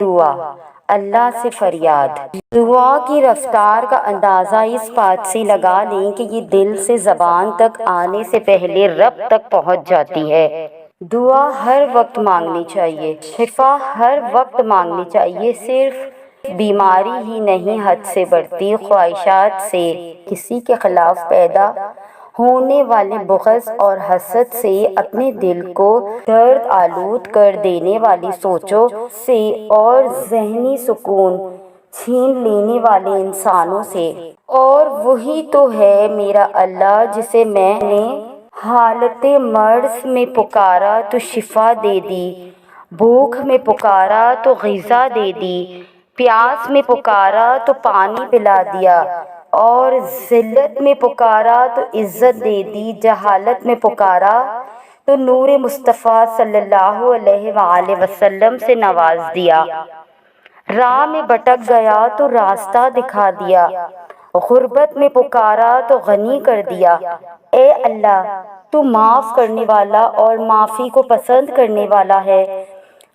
دعا، اللہ سے فریاد۔ دعا کی رفتار کا اندازہ اس بات سے لگا لیں کہ یہ دل سے زبان تک آنے سے پہلے رب تک پہنچ جاتی ہے۔ دعا ہر وقت مانگنی چاہیے، شفا ہر وقت مانگنی چاہیے، صرف بیماری ہی نہیں، حد سے بڑھتی خواہشات سے، کسی کے خلاف پیدا ہونے والے بغض اور حسد سے، اپنے دل کو درد آلود کر دینے والی سوچوں سے اور ذہنی سکون چھین لینے والے انسانوں سے۔ اور وہی تو ہے میرا اللہ جسے میں نے حالت مرض میں پکارا تو شفا دے دی، بھوک میں پکارا تو غذا دے دی، پیاس میں پکارا تو پانی پلا دیا، اور ذلت میں پکارا تو عزت دے دی، جہالت میں پکارا تو نور مصطفیٰ صلی اللہ علیہ وآلہ وسلم سے نواز دیا، راہ میں بھٹک گیا تو راستہ دکھا دیا، غربت میں پکارا تو غنی کر دیا۔ اے اللہ، تو معاف کرنے والا اور معافی کو پسند کرنے والا ہے،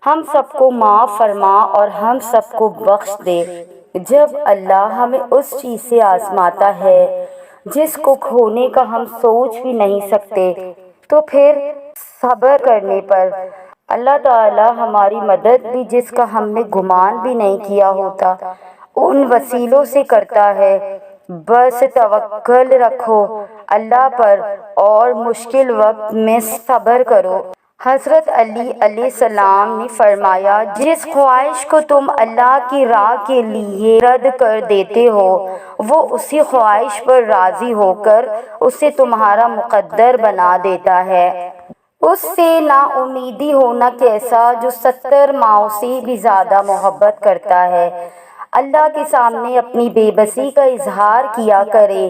ہم سب کو معاف فرما اور ہم سب کو بخش دے۔ جب اللہ ہمیں اس چیز سے آزماتا ہے جس کو کھونے کا ہم سوچ بھی نہیں سکتے، تو پھر صبر کرنے پر اللہ تعالی ہماری مدد بھی جس کا ہم نے گمان بھی نہیں کیا ہوتا ان وسیلوں سے کرتا ہے۔ بس توکل رکھو اللہ پر اور مشکل وقت میں صبر کرو۔ حضرت علی علیہ السلام نے فرمایا، جس خواہش کو تم اللہ کی راہ کے لیے رد کر دیتے ہو، وہ اسی خواہش پر راضی ہو کر اسے تمہارا مقدر بنا دیتا ہے۔ اس سے نا امیدی ہونا کیسا جو 70 ماؤں سے بھی زیادہ محبت کرتا ہے۔ اللہ کے سامنے اپنی بے بسی کا اظہار کیا کرے،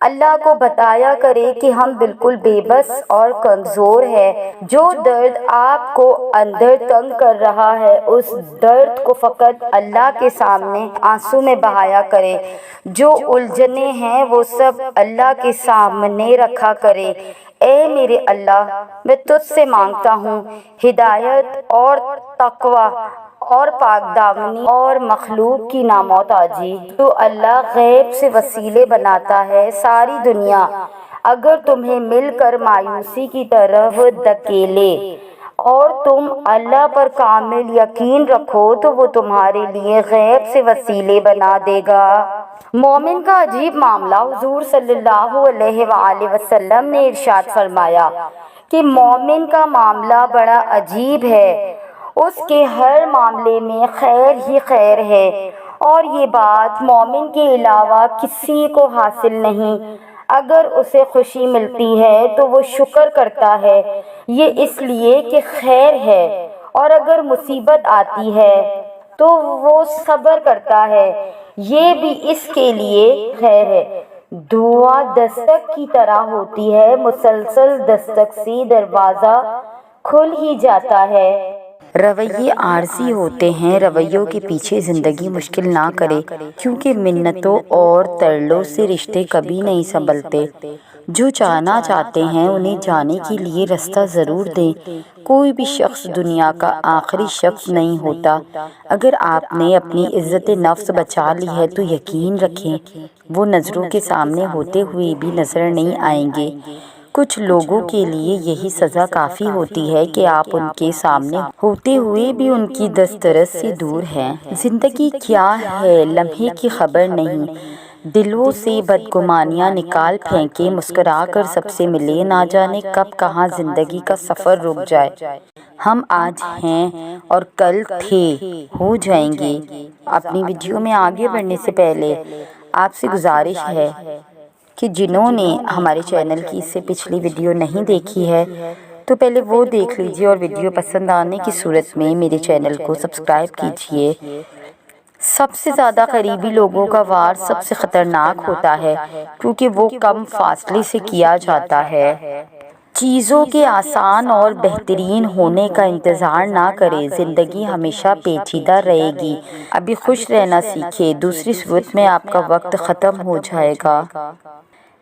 اللہ کو بتایا کرے کہ ہم بالکل بے بس اور کمزور ہیں۔ جو درد آپ کو اندر تنگ کر رہا ہے، اس درد کو فقط اللہ کے سامنے آنسو میں بہایا کرے۔ جو الجھنیں ہیں وہ سب اللہ کے سامنے رکھا کرے۔ اے میرے اللہ، میں تجھ سے مانگتا ہوں ہدایت اور تقویٰ اور پاک دامنی اور مخلوق کی نامحتاجی۔ تو اللہ غیب سے وسیلے بناتا ہے۔ ساری دنیا اگر تمہیں مل کر مایوسی کی طرف دھکیلے اور تم اللہ پر کامل یقین رکھو تو وہ تمہارے لیے غیب سے وسیلے بنا دے گا۔ مومن کا عجیب معاملہ، حضور صلی اللہ علیہ وآلہ وسلم نے ارشاد فرمایا کہ مومن کا معاملہ بڑا عجیب ہے، اس کے ہر معاملے میں خیر ہی خیر ہے، اور یہ بات مومن کے علاوہ کسی کو حاصل نہیں۔ اگر اسے خوشی ملتی ہے تو وہ شکر کرتا ہے، یہ اس لیے کہ خیر ہے، اور اگر مصیبت آتی ہے تو وہ صبر کرتا ہے، یہ بھی اس کے لیے خیر ہے۔ دعا دستک کی طرح ہوتی ہے، مسلسل دستک سے دروازہ کھل ہی جاتا ہے۔ رویے عارضی ہوتے ہیں، رویوں کے پیچھے زندگی مشکل نہ کرے، کیونکہ منتوں اور ترلوں سے رشتے کبھی نہیں سنبھلتے۔ جو جانا چاہتے ہیں انہیں جانے کے لیے رستہ ضرور دیں۔ کوئی بھی شخص دنیا کا آخری شخص نہیں ہوتا۔ اگر آپ نے اپنی عزت نفس بچا لی ہے تو یقین رکھیں وہ نظروں کے سامنے ہوتے ہوئے بھی نظر نہیں آئیں گے۔ کچھ لوگوں کے لیے یہی سزا کافی ہوتی ہے کہ آپ ان کے سامنے ہوتے ہوئے بھی ان کی دسترس سے دور ہیں۔ زندگی کیا ہے لمحے کی خبر نہیں، دلوں سے بدگمانیاں نکال پھینکے، مسکرا کر سب سے ملے، نہ جانے کب کہاں زندگی کا سفر رک جائے۔ ہم آج ہیں اور کل تھے، ہو جائیں گے۔ اپنی ویڈیو میں آگے بڑھنے سے پہلے آپ سے گزارش ہے کہ جنہوں نے ہمارے چینل کی اس سے پچھلی ویڈیو نہیں دیکھی ہے تو پہلے وہ دیکھ لیجئے، اور ویڈیو پسند آنے کی صورت میں میرے چینل کو سبسکرائب کیجئے۔ سب سے زیادہ قریبی لوگوں کا وار سب سے خطرناک ہوتا ہے، کیونکہ وہ کم فاصلے سے کیا جاتا ہے۔ چیزوں کے آسان اور بہترین ہونے کا انتظار نہ کریں، زندگی ہمیشہ پیچیدہ رہے گی۔ ابھی خوش رہنا سیکھیں، دوسری صورت میں آپ کا وقت ختم ہو جائے گا۔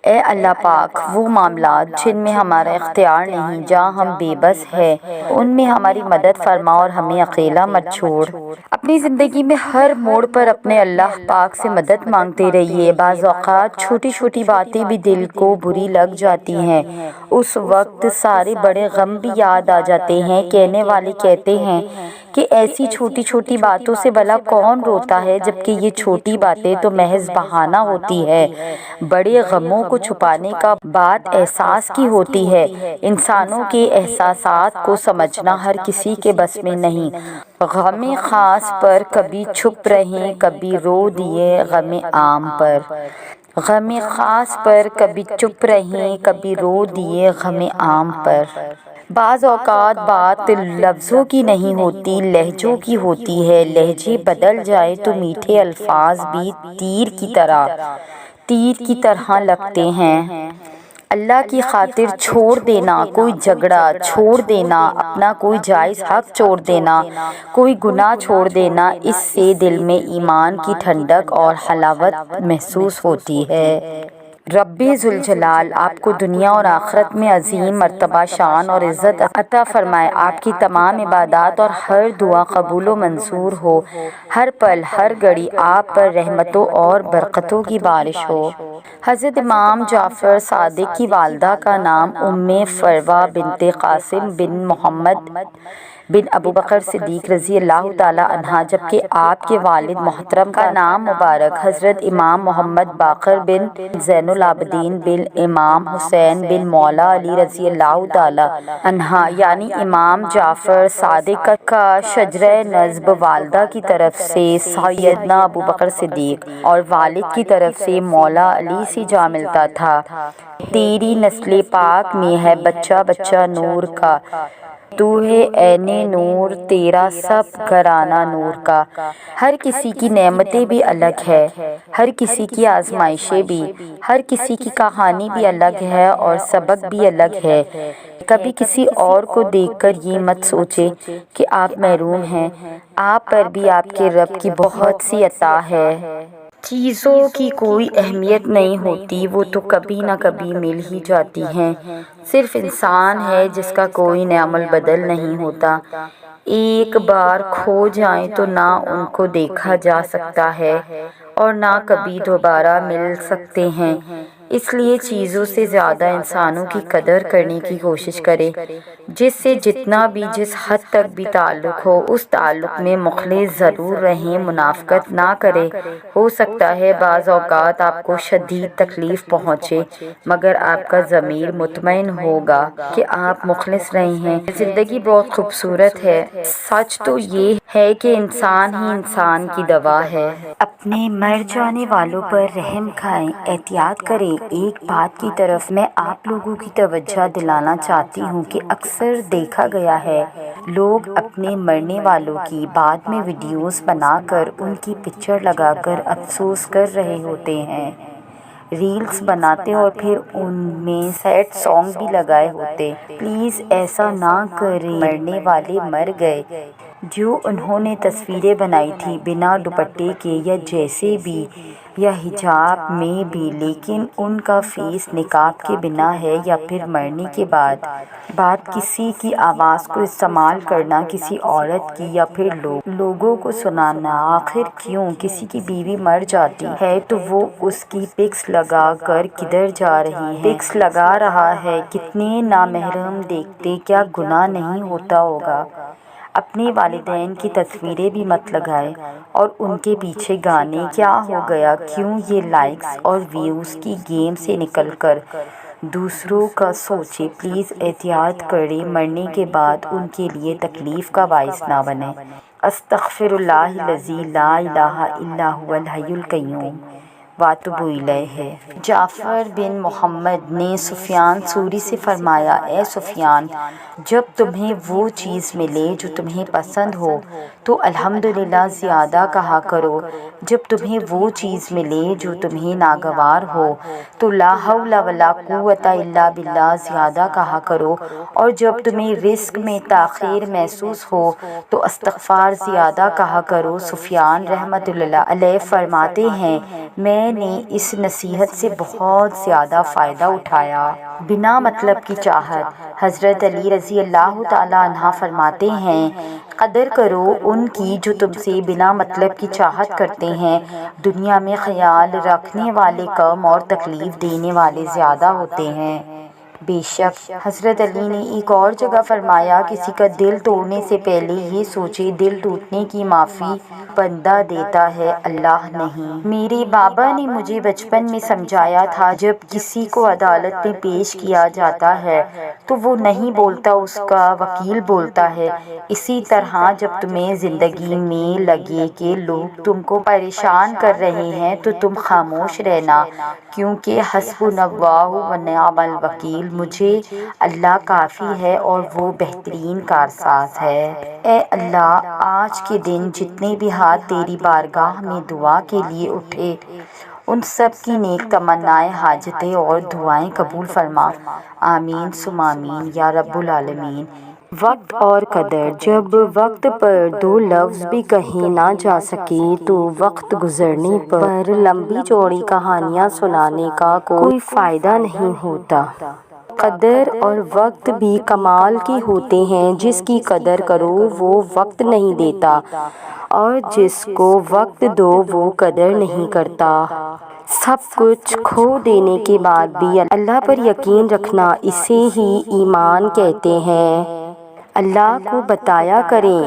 اے اللہ پاک، وہ معاملات جن میں ہمارا اختیار نہیں، جہاں ہم بے بس ہیں، ان میں ہماری مدد فرما اور ہمیں اکیلا مت چھوڑ۔ اپنی زندگی میں ہر موڑ پر اپنے اللہ پاک سے مدد مانگتے رہیے۔ بعض اوقات چھوٹی چھوٹی باتیں بھی دل کو بری لگ جاتی ہیں، اس وقت سارے بڑے غم بھی یاد آ جاتے ہیں۔ کہنے والے کہتے ہیں کہ ایسی چھوٹی چھوٹی باتوں سے بھلا کون روتا ہے، جبکہ یہ چھوٹی باتیں تو محض بہانہ ہوتی ہے۔ بڑے غموں کو چھپانے کا بات احساس کی ہوتی ہے۔ انسانوں کے احساسات کو سمجھنا ہر کسی کے بس میں نہیں۔ غم خاص پر کبھی چھپ رہیں، کبھی رو دیے غم عام پر۔ غم خاص پر کبھی چپ رہیں، کبھی رو دیے غم عام پر۔ بعض اوقات بات لفظوں کی نہیں ہوتی، لہجوں کی ہوتی ہے۔ لہجے بدل جائے تو میٹھے الفاظ بھی تیر کی طرح لگتے ہیں۔ اللہ کی خاطر چھوڑ دینا کوئی جھگڑا، چھوڑ دینا اپنا کوئی جائز حق، چھوڑ دینا کوئی گناہ، چھوڑ دینا، اس سے دل میں ایمان کی ٹھنڈک اور حلاوت محسوس ہوتی ہے۔ رب ذوالجلال آپ کو دنیا اور آخرت میں عظیم مرتبہ، شان اور عزت عطا فرمائے۔ آپ کی تمام عبادات اور ہر دعا قبول و منظور ہو۔ ہر پل ہر گھڑی آپ پر رحمتوں اور برکتوں کی بارش ہو۔ حضرت امام جعفر صادق کی والدہ کا نام ام فروہ بنت قاسم بن محمد بن ابوبکر صدیق رضی اللہ تعالیٰ عنہ، جبکہ آپ کے والد محترم کا نام مبارک حضرت امام محمد باقر بن زین العابدین بن امام حسین بن مولا علی رضی اللہ تعالیٰ عنہ یعنی امام جعفر صادق کا شجرہ نسب والدہ کی طرف سے سیدنا ابوبکر صدیق اور والد کی طرف سے مولا علی سے جا ملتا تھا۔ تیری نسل پاک میں ہے بچہ بچہ نور کا، تو ہے عین نور، تیرا سب گھرانہ نور کا۔ ہر کسی کی نعمتیں بھی الگ ہے، ہر کسی کی آزمائشیں بھی، ہر کسی کی کہانی بھی الگ ہے اور سبق بھی الگ ہے۔ کبھی کسی اور کو دیکھ کر یہ مت سوچے کہ آپ محروم ہیں، آپ پر بھی آپ کے رب کی بہت سی عطا ہے۔ چیزوں کی کوئی اہمیت نہیں ہوتی، وہ تو کبھی نہ کبھی مل ہی جاتی ہیں۔ صرف انسان ہے جس کا کوئی نعم البدل نہیں ہوتا۔ ایک بار کھو جائیں تو نہ ان کو دیکھا جا سکتا ہے اور نہ کبھی دوبارہ مل سکتے ہیں۔ اس لیے چیزوں سے زیادہ انسانوں کی قدر کرنے کی کوشش کرے۔ جس سے جتنا بھی جس حد تک بھی تعلق ہو، اس تعلق میں مخلص ضرور رہیں، منافقت نہ کرے۔ ہو سکتا ہے بعض اوقات آپ کو شدید تکلیف پہنچے، مگر آپ کا ضمیر مطمئن ہوگا کہ آپ مخلص رہے ہیں۔ زندگی بہت خوبصورت ہے۔ سچ تو یہ ہے کہ انسان ہی انسان کی دوا ہے۔ اپنے مر جانے والوں پر رحم کھائیں، احتیاط کریں۔ ایک بات کی طرف میں آپ لوگوں کی توجہ دلانا چاہتی ہوں کہ اکثر دیکھا گیا ہے لوگ اپنے مرنے والوں کی بعد میں ویڈیوز بنا کر ان کی پکچر لگا کر افسوس کر رہے ہوتے ہیں، ریلز بناتے اور پھر ان میں سیڈ سانگ بھی لگائے ہوتے۔ پلیز ایسا نہ کریں۔ مرنے والے مر گئے، جو انہوں نے تصویریں بنائی تھی بنا دوپٹے کے یا جیسے بھی یا حجاب میں بھی، لیکن ان کا فیس نقاب کے بنا ہے، یا پھر مرنے کے بعد کسی کی آواز کو استعمال کرنا کسی عورت کی، یا پھر لوگوں کو سنانا۔ آخر کیوں؟ کسی کی بیوی مر جاتی ہے تو وہ اس کی پکس لگا کر کدھر جا رہی ہے؟ پکس لگا رہا ہے، کتنے نامحرم دیکھتے، کیا گناہ نہیں ہوتا ہوگا؟ اپنے والدین کی تصویریں بھی مت لگائیں اور ان کے پیچھے گانے کیا ہو گیا، کیوں یہ لائکس اور ویوز کی گیم سے نکل کر دوسروں کا سوچیں۔ پلیز احتیاط کریں، مرنے کے بعد ان کے لیے تکلیف کا باعث نہ بنیں۔ استغفر اللہ الذی لا الہ الا هو الحی القیوم واتوب الیہ۔ جعفر بن محمد نے سفیان ثوری سے فرمایا، اے سفیان، جب تمہیں وہ چیز ملے جو تمہیں پسند ہو تو الحمدللہ زیادہ کہا کرو، جب تمہیں وہ چیز ملے جو تمہیں ناگوار ہو تو لا حول ولا قوت الا باللہ زیادہ کہا کرو، اور جب تمہیں رزق میں تاخیر محسوس ہو تو استغفار زیادہ کہا کرو۔ سفیان رحمۃ اللہ علیہ فرماتے ہیں، میں میں نے اس نصیحت سے بہت زیادہ فائدہ اٹھایا۔ بنا مطلب کی چاہت۔ حضرت علی رضی اللہ تعالیٰ عنہ فرماتے ہیں، قدر کرو ان کی جو تم سے بنا مطلب کی چاہت کرتے ہیں۔ دنیا میں خیال رکھنے والے کم اور تکلیف دینے والے زیادہ ہوتے ہیں۔ بے شک حضرت علی نے ایک اور جگہ فرمایا، کسی کا دل توڑنے سے پہلے یہ سوچے دل ٹوٹنے کی معافی بندہ دیتا ہے، اللہ نہیں۔ میرے بابا نے مجھے بچپن میں سمجھایا تھا، جب کسی کو عدالت میں پیش کیا جاتا ہے تو وہ نہیں بولتا، اس کا وکیل بولتا ہے۔ اسی طرح جب تمہیں زندگی میں لگے کہ لوگ تم کو پریشان کر رہے ہیں تو تم خاموش رہنا، کیونکہ حسبنا اللہ و نعم الوکیل، مجھے اللہ کافی ہے اور وہ بہترین کارساز ہے۔ اے اللہ، آج کے دن جتنے بھی ہاتھ تیری بارگاہ میں دعا کے لیے اٹھے، ان سب کی نیک تمنائیں، حاجتیں اور دعائیں قبول فرما۔ آمین ثم آمین یا رب العالمین۔ وقت اور قدر۔ جب وقت پر دو لفظ بھی کہے نہ جا سکے تو وقت گزرنے پر لمبی چوڑی کہانیاں سنانے کا کوئی فائدہ نہیں ہوتا۔ قدر اور وقت بھی کمال کے ہوتے ہیں، جس کی قدر کرو وہ وقت نہیں دیتا، اور جس کو وقت دو وہ قدر نہیں کرتا۔ سب کچھ کھو دینے کے بعد بھی اللہ پر یقین رکھنا، اسے ہی ایمان کہتے ہیں۔ اللہ کو بتایا کریں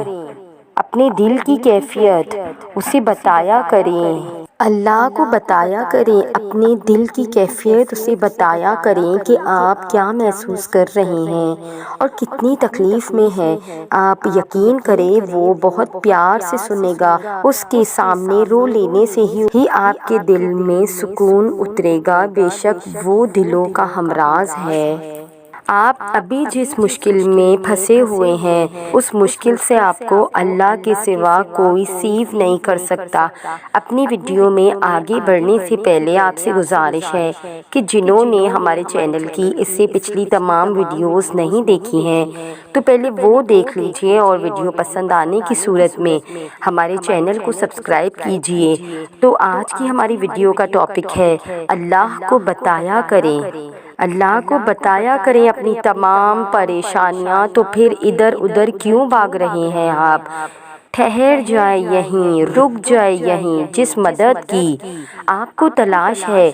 اپنے دل کی کیفیت، اسے بتایا کریں۔ اللہ کو بتایا کریں اپنے دل کی کیفیت، اسے بتایا کریں کہ آپ کیا محسوس کر رہے ہیں اور کتنی تکلیف میں ہیں۔ آپ یقین کریں وہ بہت پیار سے سنے گا۔ اس کے سامنے رو لینے سے ہی آپ کے دل میں سکون اترے گا، بے شک وہ دلوں کا ہمراز ہے۔ آپ ابھی جس مشکل میں پھنسے ہوئے ہیں، اس مشکل سے آپ کو اللہ کے سوا کوئی سیو نہیں کر سکتا۔ اپنی ویڈیو میں آگے بڑھنے سے پہلے آپ سے گزارش ہے کہ جنہوں نے ہمارے چینل کی اس سے پچھلی تمام ویڈیوز نہیں دیکھی ہیں تو پہلے وہ دیکھ لیجئے، اور ویڈیو پسند آنے کی صورت میں ہمارے چینل کو سبسکرائب کیجئے۔ تو آج کی ہماری ویڈیو کا ٹاپک ہے، اللہ کو بتایا کریں۔ اللہ کو بتایا کریں اپنی تمام پریشانیاں، تو پھر ادھر ادھر کیوں بھاگ رہے ہیں آپ؟ ٹھہر جائے یہیں، رک جائے یہیں۔ جس مدد کی آپ کو تلاش ہے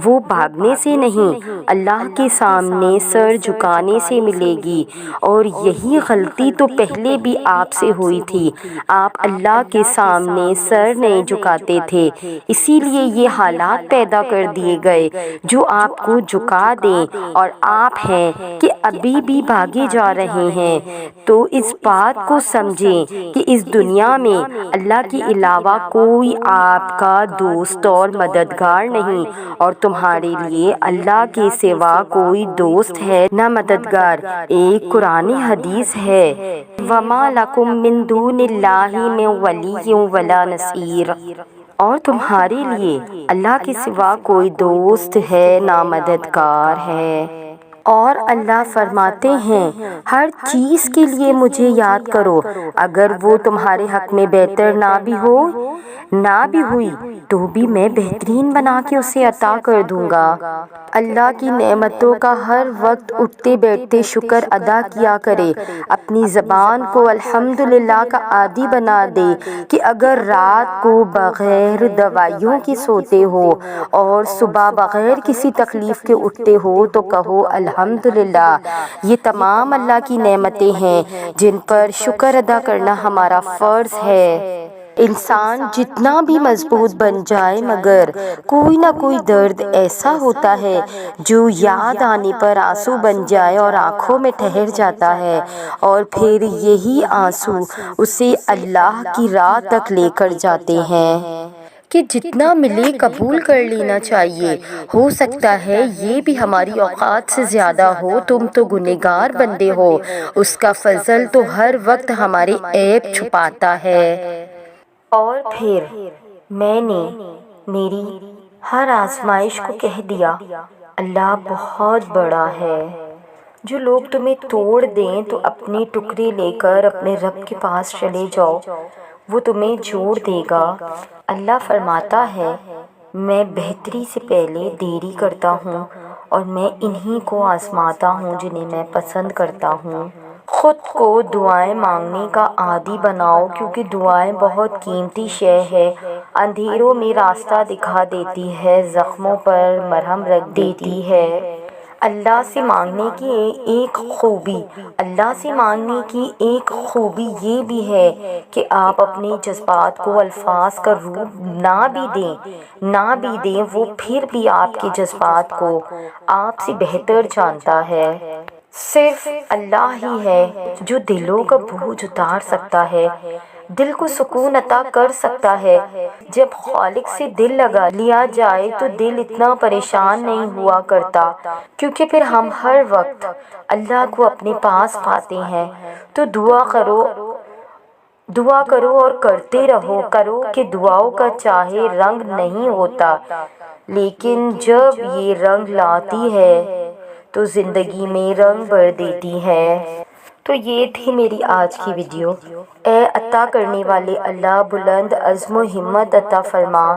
وہ بھاگنے سے نہیں، اللہ کے سامنے سر جھکانے سے ملے گی، اور یہی غلطی تو پہلے بھی آپ سے ہوئی تھی۔ آپ اللہ کے سامنے سر نہیں جھکاتے تھے، اسی لیے یہ حالات پیدا کر دیے گئے جو آپ کو جھکا دیں، اور آپ ہیں کہ ابھی بھی بھاگے جا رہے ہیں۔ تو اس بات کو سمجھیں کہ اس دنیا میں اللہ کے علاوہ کوئی آپ کا دوست اور مددگار نہیں، اور تمہارے لیے اللہ کے سوا کوئی دوست ہے نہ مددگار۔ ایک قرآن حدیث ہے، وَمَا لَكُم مِّن دُونِ اللَّهِ مِن وَلِيٍّ وَلَا نَصِيرٍ، اور تمہارے لیے اللہ کے سوا کوئی دوست ہے نہ مددگار ہے۔ اور اللہ فرماتے ہیں، ہر چیز کے لیے مجھے یاد کرو، اگر وہ تمہارے حق میں بہتر نہ بھی ہوئی تو بھی میں بہترین بنا کے اسے عطا کر دوں گا۔ اللہ کی نعمتوں کا ہر وقت اٹھتے بیٹھتے شکر ادا کیا کرے۔ اپنی زبان کو الحمدللہ کا عادی بنا دے کہ اگر رات کو بغیر دوائیوں کے سوتے ہو اور صبح بغیر کسی تکلیف کے اٹھتے ہو تو کہو الحمدللہ۔ یہ تمام اللہ کی نعمتیں ہیں جن پر شکر ادا کرنا ہمارا فرض ہے۔ انسان جتنا بھی مضبوط بن جائے مگر کوئی نہ کوئی درد ایسا ہوتا ہے جو یاد آنے پر آنسو بن جائے اور آنکھوں میں ٹھہر جاتا ہے، اور پھر یہی آنسو اسے اللہ کی راہ تک لے کر جاتے ہیں کہ جتنا ملے قبول کر لینا چاہیے۔ ہو سکتا ہے یہ بھی ہماری اوقات سے زیادہ ہو، تم تو گنہگار بندے ہو، اس کا فضل تو ہر وقت ہمارے عیب چھپاتا ہے۔ اور پھر میں نے میری ہر آزمائش کو کہہ دیا، اللہ بہت بڑا ہے۔ جو لوگ تمہیں توڑ دیں تو اپنے ٹکڑے لے کر اپنے رب کے پاس چلے جاؤ، وہ تمہیں جوڑ دے گا۔ اللہ فرماتا ہے، میں بہتری سے پہلے دیری کرتا ہوں اور میں انہی کو آزماتا ہوں جنہیں میں پسند کرتا ہوں۔ خود کو دعائیں مانگنے کا عادی بناؤ، کیونکہ دعائیں بہت قیمتی شے ہے۔ اندھیروں میں راستہ دکھا دیتی ہے، زخموں پر مرہم رکھ دیتی ہے۔ اللہ سے مانگنے کی ایک خوبی یہ بھی ہے کہ آپ اپنے جذبات کو الفاظ کا روپ نہ بھی دیں، وہ پھر بھی آپ کے جذبات کو آپ سے بہتر جانتا ہے۔ صرف اللہ ہی ہے جو دلوں کا بوجھ اتار سکتا ہے، دل کو سکون عطا کر سکتا ہے۔ جب خالق سے دل لگا لیا جائے تو دل اتنا پریشان نہیں ہوا کرتا، کیونکہ پھر ہم ہر وقت اللہ کو اپنے پاس پاتے ہیں۔ تو دعا کرو اور کرتے رہو کہ دعاؤں کا چاہے رنگ نہیں ہوتا، لیکن جب یہ رنگ لاتی ہے تو زندگی میں رنگ بھر دیتی ہے۔ تو یہ تھی میری آج کی ویڈیو۔ اے عطا کرنے والے اللہ، بلند عزم و ہمت عطا فرما،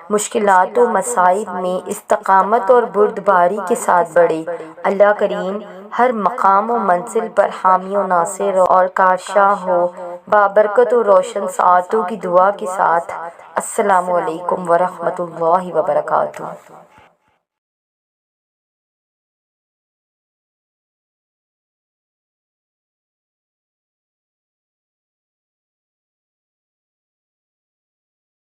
مشکلات و مصائب میں استقامت اور بردباری کے ساتھ بڑھے۔ اللہ کریم ہر مقام و منزل پر حامی و ناصر اور کارشاں ہو، بابرکت و روشن ساعتوں کی دعا کے ساتھ۔ السلام علیکم ورحمۃ اللہ وبرکاتہ۔